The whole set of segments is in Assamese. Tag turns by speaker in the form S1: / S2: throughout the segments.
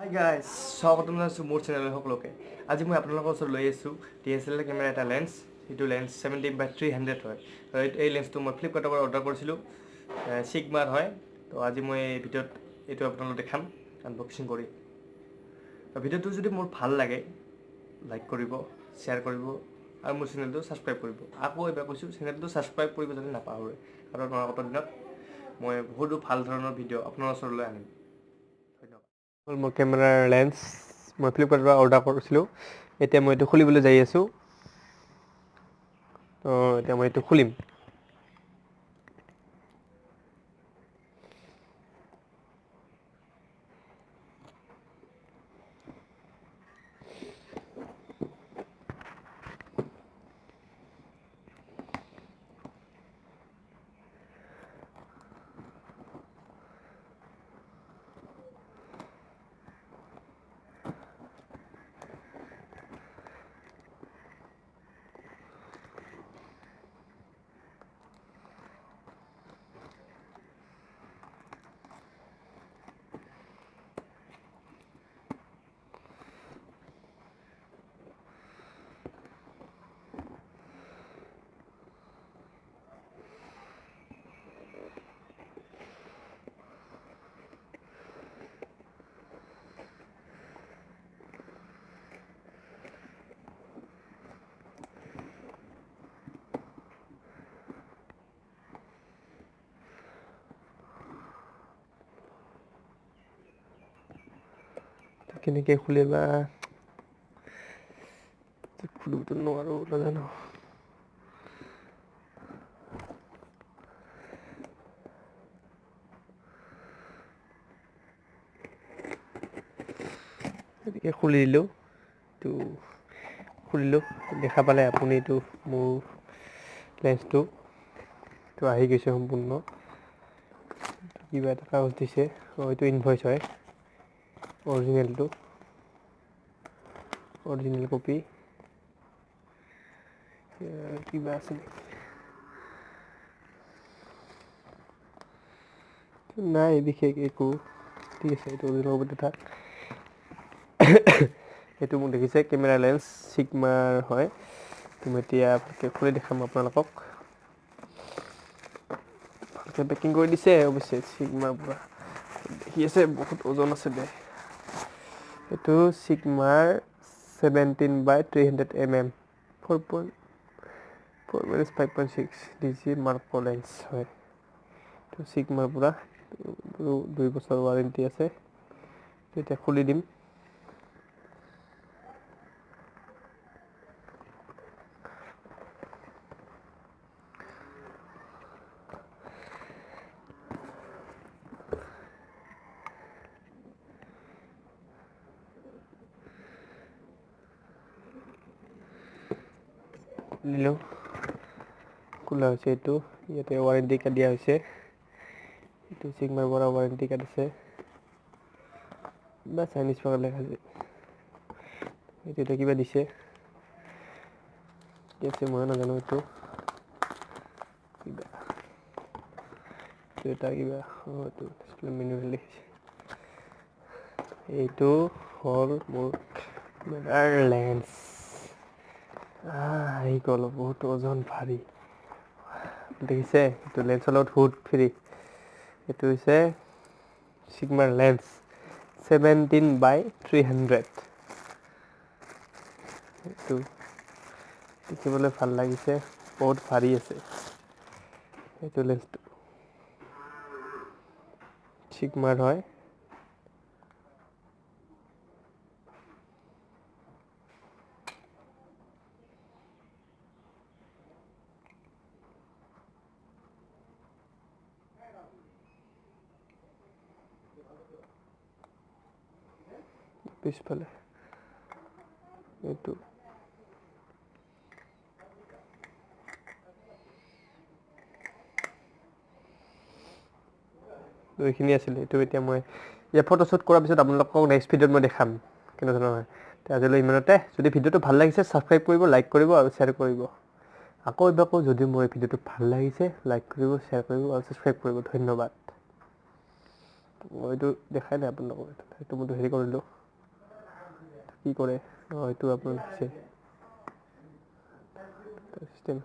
S1: Hi guys, স্বাগতম জনাইছোঁ মোৰ চেনেলৰ সকলোকে। আজি মই আপোনালোকৰ ওচৰত লৈ আহিছোঁ DSLR কেমেৰা এটা লেন্স। এইটো লেন্স 70x300 হয়। এই লেন্সটো মই ফ্লিপকাৰ্টৰ পৰা অৰ্ডাৰ কৰিছিলোঁ, চিগমাৰ হয়। তো আজি মই এই ভিডিঅ'ত এইটো আপোনালোকক দেখাম আনবক্সিং কৰি। ভিডিঅ'টো যদি মোৰ ভাল লাগে লাইক কৰিব, শ্বেয়াৰ কৰিব আৰু মোৰ চেনেলটো ছাবস্ক্ৰাইব কৰিব। আকৌ এবাৰ কৈছোঁ, চেনেলটো ছাবস্ক্ৰাইব কৰিব যাতে নাপাহৰে, কাৰণ অনাগত দিনত মই বহুতো ভাল ধৰণৰ ভিডিঅ' আপোনাৰ ওচৰলৈ আনিম। ধন্যবাদ। মোৰ কেমেৰাৰ লেন্স মই ফ্লিপকাৰ্টৰ পৰা অৰ্ডাৰ কৰিছিলোঁ। এতিয়া মই এইটো খুলিবলৈ যাই আছোঁ। এতিয়া মই এইটো খুলিম। কেনেকৈ খুলে বা খুলিবতো নোৱাৰোঁ, নাজানো। এনেকৈ খুলি দিলোঁ। তো খুলিলোঁ, দেখা পালে আপুনি এইটো মোৰ লেন্সটো তো আহি গৈছে সম্পূৰ্ণ। কিবা এটা কাগজ দিছে, এইটো ইনভইচ হয়, অৰিজিনেলটো, অৰিজিনেল কপি। কিবা আছে নেকি? নাই বিশেষ একো। ঠিক আছে, এইটো অৰিজিনেল কপিটো থাক। এইটো মোক দেখিছে কেমেৰা লেন্স চিগমাৰ হয়। তো মই এতিয়া ভালকৈ খুলি দেখাম আপোনালোকক। ভালকৈ পেকিং কৰি দিছে অৱশ্যে চিগমাৰ পৰা। দেখি আছে বহুত ওজন আছে দে। এইটো চিগমাৰ 17x300 mm 4.4-5.6 ডিজি মাৰ্ক লেন্স হয়। এইটো চিগমাৰ পৰা 2 বছৰ ৱাৰেণ্টি আছে। এতিয়া খুলি দিম। নিলোঁ, খোলা হৈছে। এইটো ইয়াতে ৱাৰেণ্টি কাৰ্ড দিয়া হৈছে। এইটো চিগমাৰ পৰা ৱাৰেণ্টি কাৰ্ড আছে, বা চাইনিজ পৰা লেখা আছে। এইটো এতিয়া কিবা দিছে, কি আছে মই নাজানো। এইটো কিবা এটা কিবা এইটো ডিছপ্লে মেনুৱেল লিখিছে। এইটো হ'ল মোৰ কেমেৰাৰ লেন্স। আহি গ'ল, বহুত ওজন ভাৰী দেখিছে। এইটো লেন্সৰ লগত হুড ফ্ৰী। এইটো হৈছে চিগমাৰ লেন্স 17x300। এইটো দেখিবলৈ ভাল লাগিছে, বহুত ভাৰী আছে। এইটো লেন্সটো চিগমাৰ হয়। পিছফালে এইটো এইখিনি আছিলে। এইটো এতিয়া মই ইয়াত ফটোশ্বুট কৰাৰ পিছত আপোনালোকক নেক্সট ভিডিঅ'ত মই দেখাম কেনেধৰণৰ হয়। আজিলৈ ইমানতে। যদি ভিডিঅ'টো ভাল লাগিছে ছাবস্ক্ৰাইব কৰিব, লাইক কৰিব আৰু শ্বেয়াৰ কৰিব। আকৌ এবাৰ কওঁ, যদি মোৰ এই ভিডিঅ'টো ভাল লাগিছে লাইক কৰিব, শ্বেয়াৰ কৰিব আৰু ছাবস্ক্ৰাইব কৰিব। ধন্যবাদ।
S2: এইটো দেখাই নাই আপোনালোকক সেইটো মইতো হেৰি কৰিলোঁ কি কৰে এইটো আপোনাৰ দেখিছে চিষ্টেম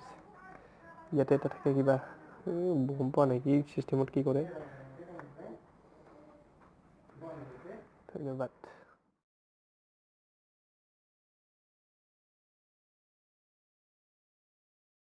S2: ইয়াতে এটা থাকে কিবা গম পোৱা নাই কি চিষ্টেমত কি কৰে ধন্যবাদ